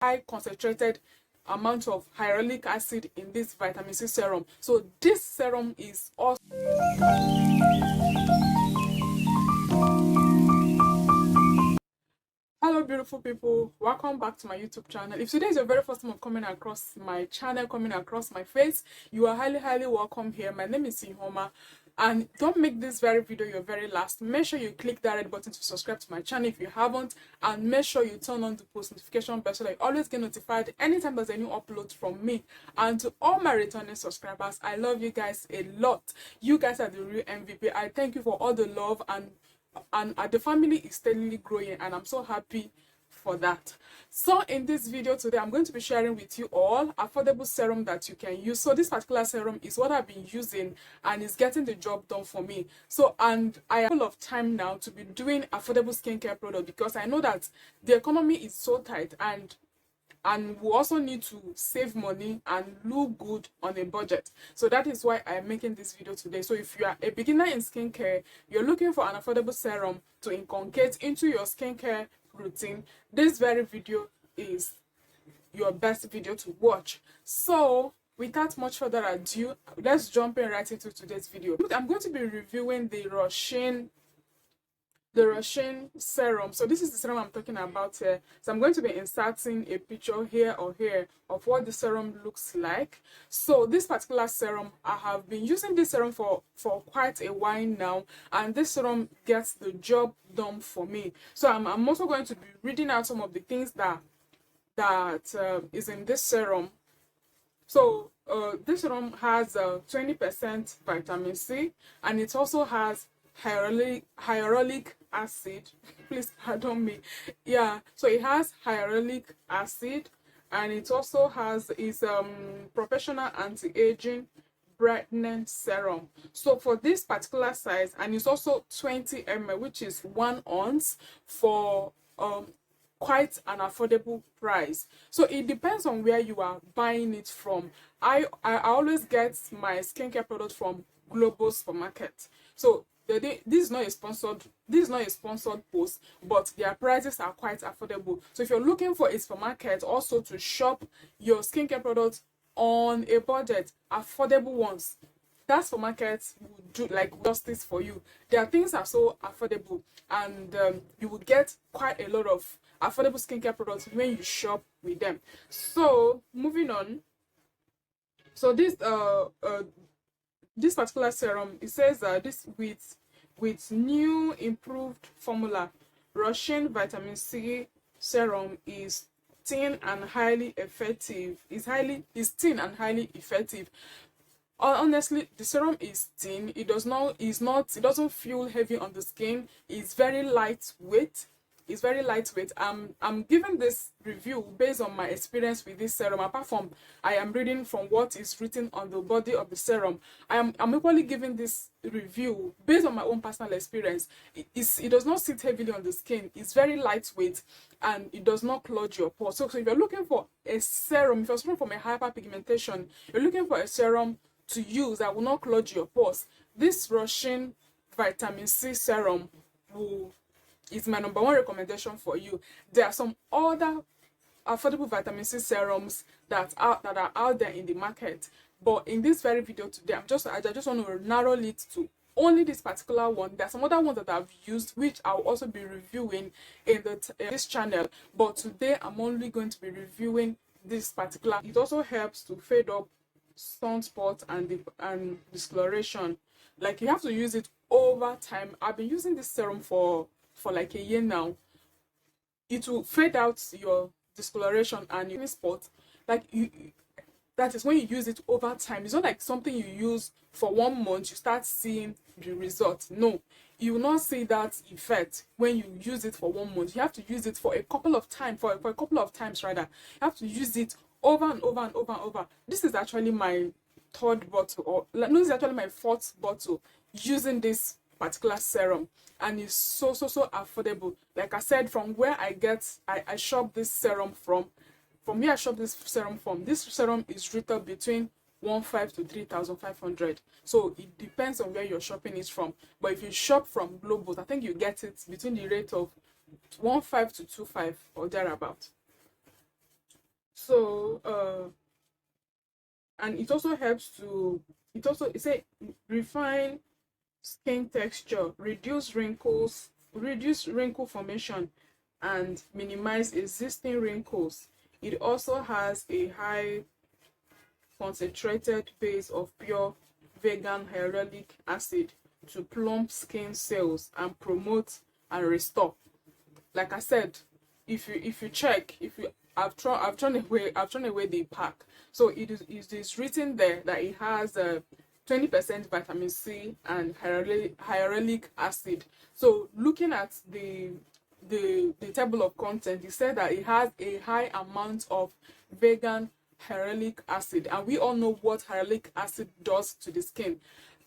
high concentrated amount of hyaluronic acid in this vitamin C serum. So this serum is also Hello beautiful people, welcome back to my YouTube channel. If today is your very first time of coming across my channel, coming across my face, you are highly welcome here. My name is Ihoma, and don't make this very video your very last. Make sure you click that red button to subscribe to my channel if you haven't, and make sure you turn on the post notification bell so that you always get notified anytime there's a new upload from me. And to all my returning subscribers, I love you guys a lot. You guys are the real MVP. I thank you for all the love, and the family is steadily growing, and I'm so happy for that. So in this video today, I'm going to be sharing with you all affordable serum that you can use. So this particular serum is what I've been using, and it's getting the job done for me. So, and I have full of time now to be doing affordable skincare product, because I know that the economy is so tight, and we also need to save money and look good on a budget. So that is why I'm making this video today. So if you are a beginner in skincare, you're looking for an affordable serum to inculcate into your skincare routine, this very video is your best video to watch. So without much further ado, let's jump in right into today's video. I'm going to be reviewing the Roushun serum. So this is the serum I'm talking about here. So I'm going to be inserting a picture here or here of what the serum looks like. So this particular serum, I have been using this serum for quite a while now, and this serum gets the job done for me. So I'm also going to be reading out some of the things that is in this serum. So this serum has 20% vitamin C, and it also has hyaluronic acid. Please pardon me. Yeah, so it has hyaluronic acid, and it also has professional anti-aging brightening serum. So for this particular size, and it's also 20 ml, which is 1 ounce, for quite an affordable price. So it depends on where you are buying it from. I always get my skincare product from Global Supermarket. So this is not a sponsored post, but their prices are quite affordable. So if you're looking for a supermarket also to shop your skincare products on a budget, affordable ones, that supermarket will do like justice for you. Their things are so affordable, and you will get quite a lot of affordable skincare products when you shop with them. So moving on, so this particular serum, it says that this with new improved formula, Roushun vitamin C serum is thin and highly effective. Is thin and highly effective. Honestly, the serum is thin. It doesn't feel heavy on the skin. It's very lightweight. I'm giving this review based on my experience with this serum. Apart from I am reading from what is written on the body of the serum, I'm equally giving this review based on my own personal experience. It does not sit heavily on the skin. It's very lightweight, and it does not clog your pores. So if you're looking for a serum, if you're suffering from a hyperpigmentation, you're looking for a serum to use that will not clog your pores, this Roushun vitamin C serum is my number one recommendation for you. There are some other affordable vitamin C serums that are out there in the market, but in this very video today, I just want to narrow it to only this particular one. There are some other ones that I've used, which I'll also be reviewing in this channel, but today I'm only going to be reviewing this particular. It also helps to fade up sunspots and discoloration. Like, you have to use it over time. I've been using this serum for like a year now. It will fade out your discoloration and your spot. Like, that is when you use it over time. It's not like something you use for 1 month, you start seeing the result. No, you will not see that effect when you use it for 1 month. You have to use it for a couple of times, rather. You have to use it over and over and over and over. This is actually my third bottle, or no, this is actually my fourth bottle using this particular serum, and it's so affordable. Like I said, from where I shop this serum from where I shop this serum from, this serum is retail between 1,500 to 3,500. So it depends on where you're shopping it from. But if you shop from Global, I think you get it between the rate of 1,500 to 2,500 or thereabout. and it also helps to, it say refine skin texture, reduce wrinkle formation, and minimize existing wrinkles. It also has a high concentrated base of pure vegan hyaluronic acid to plump skin cells and promote and restore. Like I said, if you check, if you I've thrown away the pack. So it is written there that it has 20% vitamin C and hyaluronic acid. So looking at the table of content, it said that it has a high amount of vegan hyaluronic acid, and we all know what hyaluronic acid does to the skin.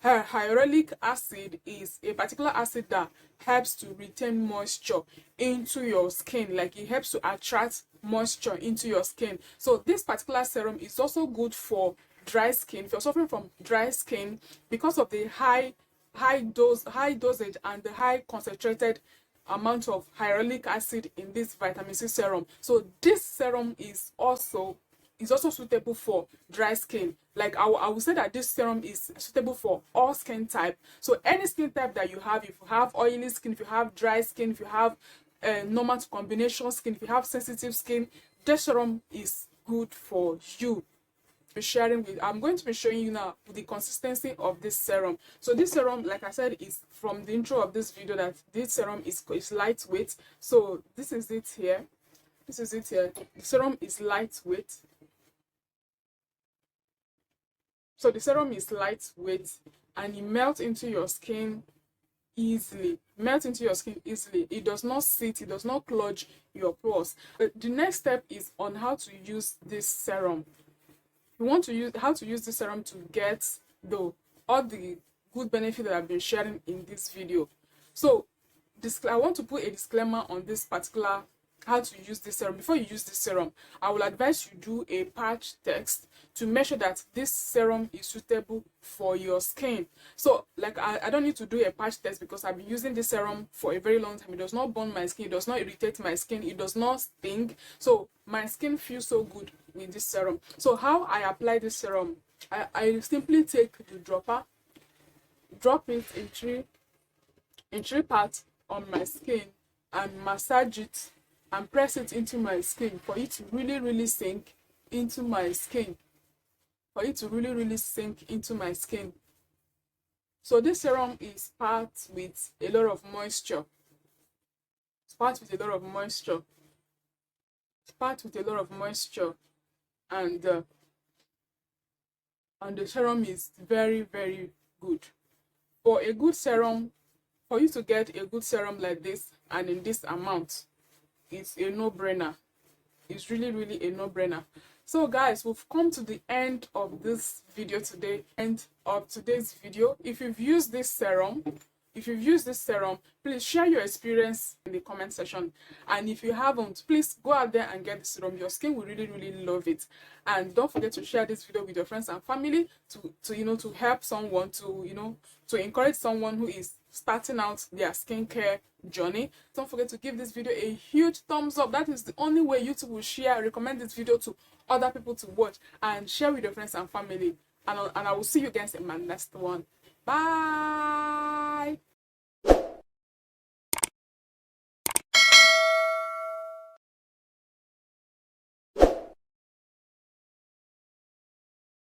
Hyaluronic acid is a particular acid that helps to retain moisture into your skin, like it helps to attract moisture into your skin. So this particular serum is also good for dry skin. If you're suffering from dry skin, because of the high dosage and the high concentrated amount of hyaluronic acid in this vitamin C serum, so this serum is also suitable for dry skin. Like I would say that this serum is suitable for all skin type. So any skin type that you have, if you have oily skin, if you have dry skin, if you have normal to combination skin, if you have sensitive skin, this serum is good for you. I'm going to be showing you now the consistency of this serum. So this serum, like I said, is from the intro of this video that this serum is lightweight. So this is it here. The serum is lightweight. So the serum is lightweight and it melts into your skin easily. It does not sit, it does not clog your pores. But the next step is on how to use this serum. You want to use how to use this serum to get all the good benefits that I've been sharing in this video. So I want to put a disclaimer on this particular how to use this serum. Before you use this serum, I will advise you do a patch test to make sure that this serum is suitable for your skin. So like I don't need to do a patch test because I've been using this serum for a very long time. It does not burn my skin, it does not irritate my skin, it does not sting. So my skin feels so good with this serum. So how I apply this serum, I simply take the dropper, drop it in three parts on my skin, and massage it and press it into my skin for it to really sink into my skin. So this serum is packed with a lot of moisture. And the serum is very good. For a good serum, for you to get a good serum like this and in this amount, it's a no-brainer. It's really a no-brainer. So guys, we've come to the end of this video today, today's video. If you've used this serum, please share your experience in the comment section. And if you haven't, please go out there and get the serum. Your skin will really love it. And don't forget to share this video with your friends and family to help someone, to encourage someone who is starting out their skincare journey. Don't forget to give this video a huge thumbs up. That is the only way YouTube will recommend this video to other people to watch, and share with your friends and family. And I will see you guys in my next one. Bye.